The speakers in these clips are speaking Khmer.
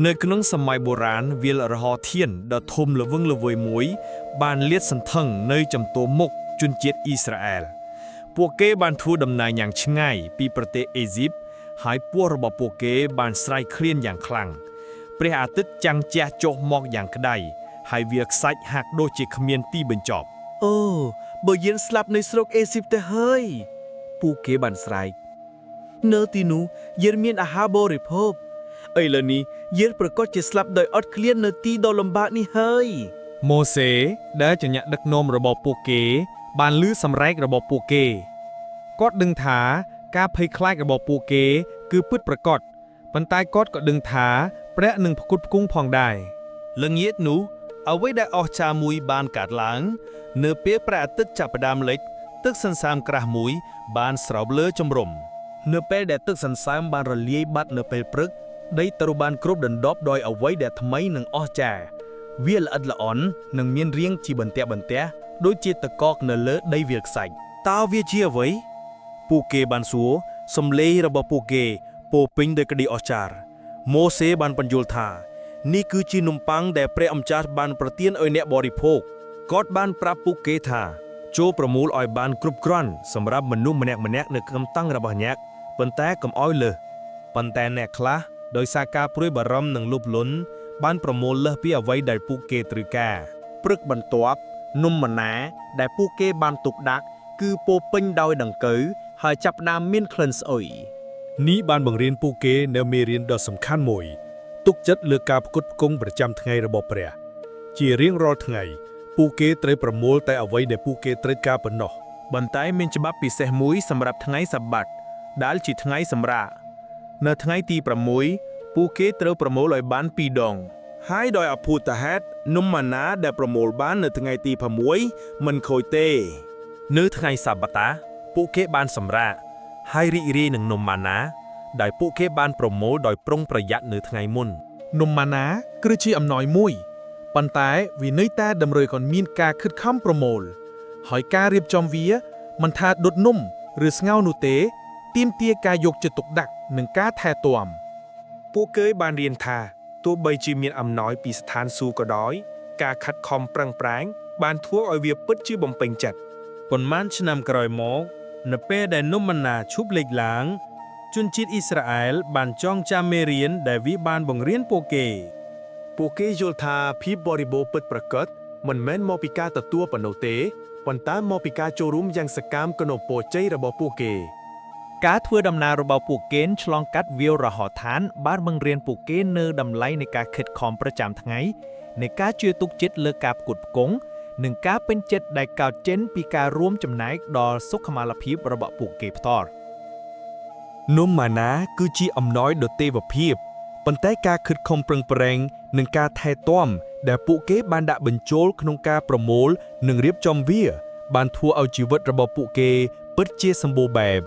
Nơiក្នុងសម័យបុរាណវាលរហោធានដ៏ធំល្វឹងល្វើយមួយបានលាតសន្ធឹងនៅចំពោះមុខជនជាតិអ៊ីស្រាអែលពួកគេបានធ្វើដំណើរយ៉ាងឆ្ងាយពីប្រទេសអេស៊ីបហើយពួករបស់ពួកគេបានស្រែកឃ្លានយ៉ាងខ្លាំងព្រះអាទិត្យចាំងជះចុះមកយ៉ាងក្តៅហើយវាខ្សាច់ហាក់ដូចជាគ្មានទីបញ្ចប់អូបើយើងស្លាប់នៅស្រុកអេស៊ីបទៅហើយពួកគេបានស្រែកនៅទីនោះយើងមានអាហារបរិភោគឥឡូវនេះយើងប្រកាសជាស្លាប់ដោយអត់ឃ្លាននៅទីដ៏លំបាកនេះហើយម៉ូសេដែលជាអ្នកដឹកនាំរបស់ពួកគេបានឮសម្រែករបស់ពួកគេគាត់ដឹងថាការភ័យខ្លាចរបស់ពួកគេគឺពិតប្រាកដប៉ុន្តែគាត់ក៏ដឹងថាព្រះនឹងផ្គត់ផ្គង់ផងដែរល្ងាចនោះអ្វីដែលអស្ចារ្យមួយបានកើតឡើងនៅពេលព្រះអាទិត្យចាប់ផ្ដើមលិចទឹកសន្សើមក្រាស់មួយបានស្រោបលើជំរំនៅពេលដែលទឹកសន្សើមបានរលាយបាត់នៅពេលព្រឹកដីត្រូវបានគ្របដណ្ដប់ដោយអ្វីដែលថ្មីនិងអស្ចារ្យវាល្អិតល្អន់និងមានរាងជាបន្ទះដូចជាទឹកកកនៅលើដីវាលខ្សាច់តើវាជាអ្វីពួកគេបានសួរសំឡេងរបស់ពួកគេពោពេញដោយក្តីអស្ចារ្យម៉ូសេបានបញ្យល់ថានេះគឺជានំប៉័ងដែលព្រះអម្ចាស់បានប្រទានឲ្យអ្នកបរិភោគគាត់បានប្រាប់ពួកគេថាចូលប្រមូលឲ្យបានគ្រប់គ្រាន់សម្រាប់មនុស្សម្នាក់ៗនៅកំតាំងរបស់អ្នកប៉ុន្តែកុំឲ្យលើសប៉ុន្តែអ្នកខ្លះដោយសារការព្រួយបារម្ភនិងលោភលន់បានប្រមូលលើសពីអ្វីដែលពួកគេត្រូវការព្រឹកបន្ទាប់នំម៉ាណាដែលពួកគេបានទុកដាក់គឺពោពេញដោយដង្កូវហើយចាប់ផ្ដើមមានក្លិនស្អុយនេះបានបង្រៀនពួកគេនៅមេរៀនដ៏សំខាន់មួយទុកចិត្តលើការផ្គត់ផ្គង់ប្រចាំថ្ងៃរបស់ព្រះជារៀងរាល់ថ្ងៃពួកគេត្រូវប្រមូលតែអ្វីដែលពួកគេត្រូវការប៉ុណ្ណោះប៉ុន្តែមានច្បាប់ពិសេសមួយសម្រាប់ថ្ងៃសាបាតដែលជាថ្ងៃសម្រាកនៅថ្ងៃទី6ពួកគេត្រូវប្រមូលឲ្យបាន2ដងហើយដោយអភូតហេតុនំម៉ាណាដែលប្រមូលបាននៅថ្ងៃទី6មិនខូចទេនៅថ្ងៃសាបាតាពួកគេបានសម្រាកហើយរីករាយនឹងនំម៉ាណាដែលពួកគេបានប្រមូលដោយប្រុងប្រយ័ត្ននៅថ្ងៃមុននំម៉ាណាគឺជាអំណោយមួយប៉ុន្តែវានៅតែតម្រូវឲ្យមានការខិតខំប្រមូលហើយការរៀបចំវាមិនថាដុតនំឬស្ងោរនោះទេទាមទារការយកចិត្តទុកដាក់និងការថែទាំពួកគេបានរៀនថាទោះបីជាមានអំណោយពីស្ថានសួគ៌ក៏ដោយការខិតខំប្រឹងប្រែងបានធ្វើឲ្យវាពិតជាបំពេញចិត្តប៉ុន្មានឆ្នាំក្រោយមកនៅពេលដែលនំម៉ាណាឈប់លេចឡើងជនជាតិអ៊ីស្រាអែលបានចងចាំមេរៀនដែលវាបានបង្រៀនពួកគេយល់ថាភាពបរិបូរណ៍ពិតប្រាកដមិនមែនមកពីការទទួលប៉ុណ្ណោះទេប៉ុន្តែមកពីការចូលរួមយ៉ាងសកម្មក្នុងពរជ័យរបស់ពួកគេការធ្វើដំណើររបស់ពួកគេឆ្លងកាត់វាលរហោឋានបានបង្រៀនពួកគេនៅតម្លៃនៃការខិតខំប្រចាំថ្ងៃនៃការជឿទុកចិត្តលើការផ្គត់ផ្គង់និងការពេញចិត្តដែលកើតចេញពីការរួមចំណែកដល់សុខុមាលភាពរបស់ពួកគេផ្ទាល់នំម៉ាណាគឺជាអំណោយដ៏ទេវភាពប៉ុន្តែការខិតខំប្រឹងប្រែងនិងការថែទាំដែលពួកគេបានដាក់បញ្ចូលក្នុងការប្រមូលនិងរៀបចំវាបានធ្វើឲ្យជីវិតរបស់ពួកគេពិតជាសម្បូរបែប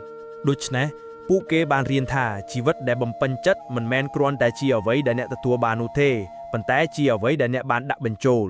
ដូច្នេះពួកគេបានរៀនថាជីវិតដែលបំពេញចិត្តមិនមែនគ្រាន់តែជាអ្វីដែលអ្នកទទួលបាននោះទេប៉ុន្តែជាអ្វីដែលអ្នកបានដាក់បញ្ចូល